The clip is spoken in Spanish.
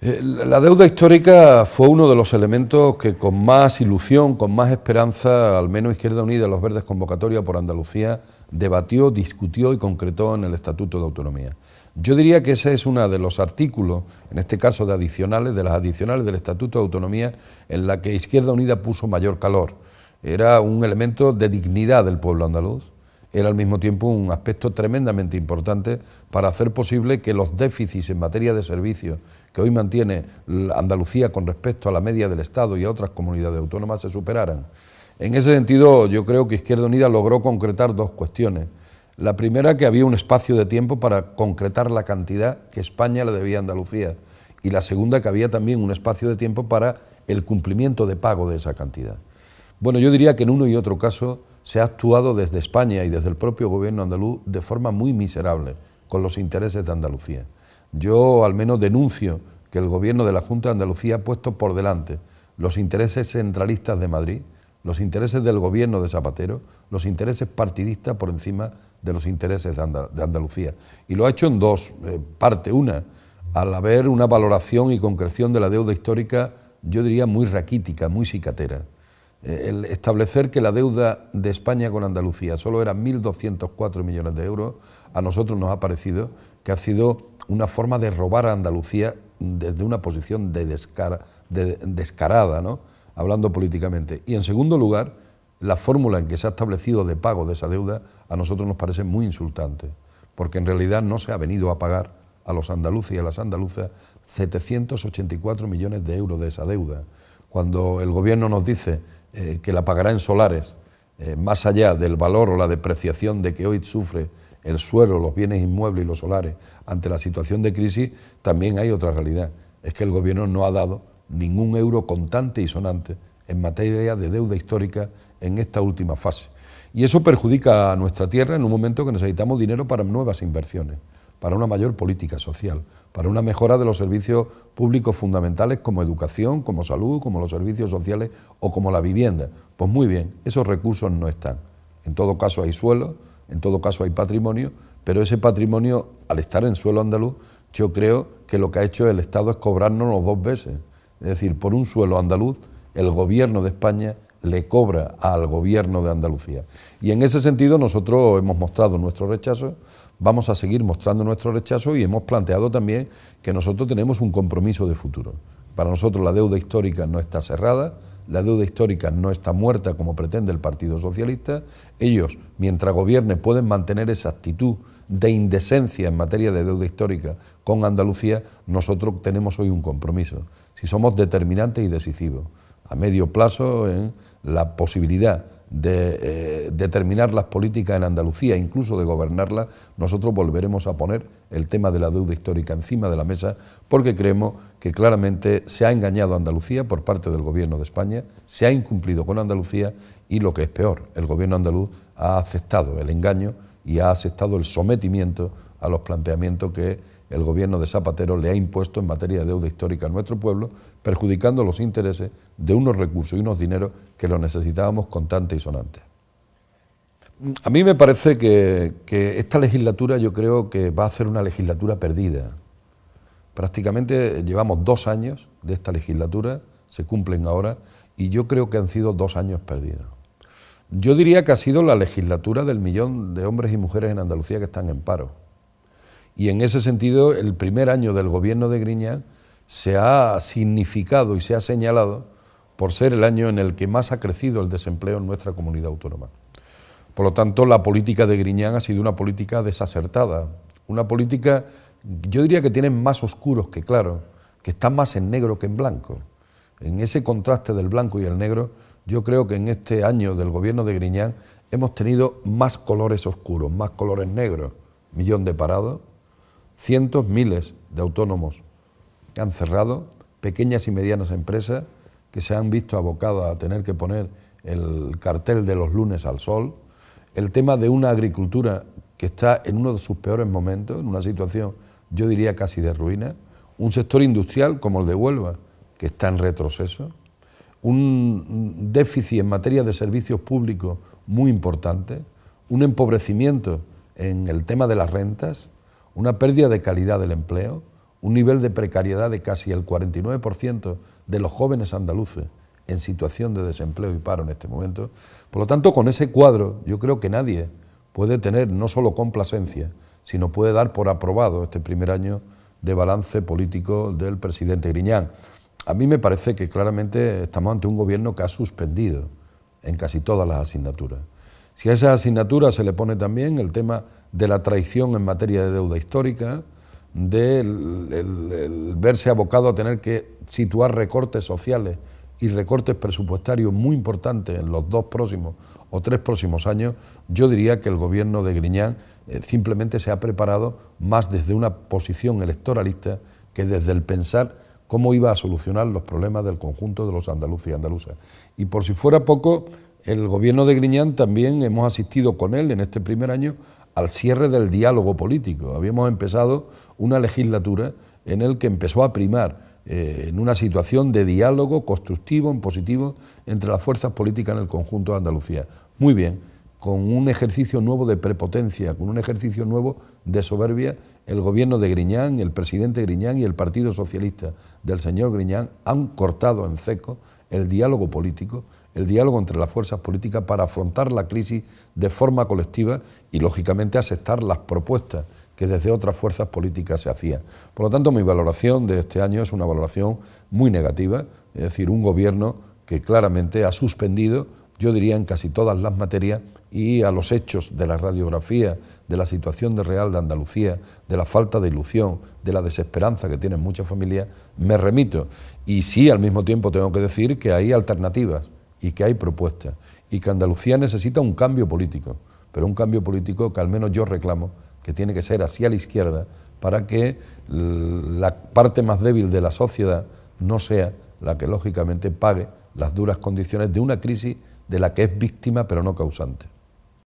La deuda histórica fue uno de los elementos que con más ilusión, con más esperanza, al menos Izquierda Unida y los Verdes Convocatoria por Andalucía, debatió, discutió y concretó en el Estatuto de Autonomía. Yo diría que ese es uno de los artículos, en este caso de las adicionales del Estatuto de Autonomía, en la que Izquierda Unida puso mayor calor. Era un elemento de dignidad del pueblo andaluz. Era al mismo tiempo un aspecto tremendamente importante para hacer posible que los déficits en materia de servicios que hoy mantiene Andalucía con respecto a la media del Estado y a otras comunidades autónomas se superaran. En ese sentido, yo creo que Izquierda Unida logró concretar dos cuestiones. La primera, que había un espacio de tiempo para concretar la cantidad que España le debía a Andalucía, y la segunda, que había también un espacio de tiempo para el cumplimiento de pago de esa cantidad. Bueno, yo diría que en uno y otro caso se ha actuado desde España y desde el propio gobierno andaluz de forma muy miserable con los intereses de Andalucía. Yo al menos denuncio que el gobierno de la Junta de Andalucía ha puesto por delante los intereses centralistas de Madrid, los intereses del gobierno de Zapatero, los intereses partidistas por encima de los intereses de Andalucía. Y lo ha hecho en dos partes. Una, al haber una valoración y concreción de la deuda histórica, yo diría muy raquítica, muy cicatera. El establecer que la deuda de España con Andalucía solo era 1.204 millones de euros, a nosotros nos ha parecido que ha sido una forma de robar a Andalucía desde una posición descarada, ¿no? Hablando políticamente. Y en segundo lugar, la fórmula en que se ha establecido de pago de esa deuda a nosotros nos parece muy insultante, porque en realidad no se ha venido a pagar a los andaluces y a las andaluzas 784 millones de euros de esa deuda. Cuando el gobierno nos dice que la pagará en solares, más allá del valor o la depreciación de que hoy sufre el suelo, los bienes inmuebles y los solares ante la situación de crisis, también hay otra realidad. Es que el gobierno no ha dado ningún euro contante y sonante en materia de deuda histórica en esta última fase. Y eso perjudica a nuestra tierra en un momento que necesitamos dinero para nuevas inversiones, para una mayor política social, para una mejora de los servicios públicos fundamentales como educación, como salud, como los servicios sociales o como la vivienda. Pues muy bien, esos recursos no están. En todo caso hay suelo, en todo caso hay patrimonio, pero ese patrimonio, al estar en suelo andaluz, yo creo que lo que ha hecho el Estado es cobrárnoslo dos veces. Es decir, por un suelo andaluz, el gobierno de España le cobra al gobierno de Andalucía. Y en ese sentido nosotros hemos mostrado nuestro rechazo, vamos a seguir mostrando nuestro rechazo y hemos planteado también que nosotros tenemos un compromiso de futuro. Para nosotros la deuda histórica no está cerrada, la deuda histórica no está muerta como pretende el Partido Socialista. Ellos, mientras gobierne, pueden mantener esa actitud de indecencia en materia de deuda histórica con Andalucía. Nosotros tenemos hoy un compromiso, si somos determinantes y decisivos, a medio plazo en la posibilidad de determinar las políticas en Andalucía, incluso de gobernarla, nosotros volveremos a poner el tema de la deuda histórica encima de la mesa, porque creemos que claramente se ha engañado a Andalucía por parte del gobierno de España, se ha incumplido con Andalucía y, lo que es peor, el gobierno andaluz ha aceptado el engaño y ha aceptado el sometimiento a los planteamientos que el gobierno de Zapatero le ha impuesto en materia de deuda histórica a nuestro pueblo, perjudicando los intereses de unos recursos y unos dineros que los necesitábamos constantes y sonantes. A mí me parece que esta legislatura yo creo que va a ser una legislatura perdida. Prácticamente llevamos 2 años de esta legislatura, se cumplen ahora, y yo creo que han sido 2 años perdidos. Yo diría que ha sido la legislatura del millón de hombres y mujeres en Andalucía que están en paro. Y en ese sentido, el primer año del gobierno de Griñán se ha significado y se ha señalado por ser el año en el que más ha crecido el desempleo en nuestra comunidad autónoma. Por lo tanto, la política de Griñán ha sido una política desacertada, una política, yo diría que tiene más oscuros que claros, que está más en negro que en blanco. En ese contraste del blanco y el negro, yo creo que en este año del gobierno de Griñán hemos tenido más colores oscuros, más colores negros, 1 millón de parados, cientos, miles de autónomos que han cerrado, pequeñas y medianas empresas que se han visto abocadas a tener que poner el cartel de los lunes al sol, el tema de una agricultura que está en uno de sus peores momentos, en una situación, yo diría, casi de ruina, un sector industrial como el de Huelva, que está en retroceso, un déficit en materia de servicios públicos muy importante, un empobrecimiento en el tema de las rentas, una pérdida de calidad del empleo, un nivel de precariedad de casi el 49% de los jóvenes andaluces en situación de desempleo y paro en este momento. Por lo tanto, con ese cuadro yo creo que nadie puede tener no solo complacencia, sino puede dar por aprobado este primer año de balance político del presidente Griñán. A mí me parece que claramente estamos ante un gobierno que ha suspendido en casi todas las asignaturas. Si a esas asignaturas se le pone también el tema de la traición en materia de deuda histórica, el verse abocado a tener que situar recortes sociales y recortes presupuestarios muy importantes en los 2 próximos o 3 próximos años, yo diría que el gobierno de Griñán simplemente se ha preparado más desde una posición electoralista que desde el pensar cómo iba a solucionar los problemas del conjunto de los andaluces y andaluzas. Y por si fuera poco, el gobierno de Griñán también hemos asistido con él en este primer año al cierre del diálogo político. Habíamos empezado una legislatura en el que empezó a primar en una situación de diálogo constructivo, en positivo, entre las fuerzas políticas en el conjunto de Andalucía. Muy bien, con un ejercicio nuevo de prepotencia, con un ejercicio nuevo de soberbia, el gobierno de Griñán, el presidente Griñán y el Partido Socialista del señor Griñán han cortado en seco el diálogo político, el diálogo entre las fuerzas políticas para afrontar la crisis de forma colectiva y, lógicamente, aceptar las propuestas que desde otras fuerzas políticas se hacían. Por lo tanto, mi valoración de este año es una valoración muy negativa, es decir, un gobierno que claramente ha suspendido, yo diría, en casi todas las materias, y a los hechos de la radiografía, de la situación real de Andalucía, de la falta de ilusión, de la desesperanza que tienen muchas familias, me remito. Y sí, al mismo tiempo tengo que decir que hay alternativas y que hay propuestas, y que Andalucía necesita un cambio político, pero un cambio político que al menos yo reclamo que tiene que ser hacia la izquierda para que la parte más débil de la sociedad no sea la que lógicamente pague las duras condiciones de una crisis de la que es víctima pero no causante.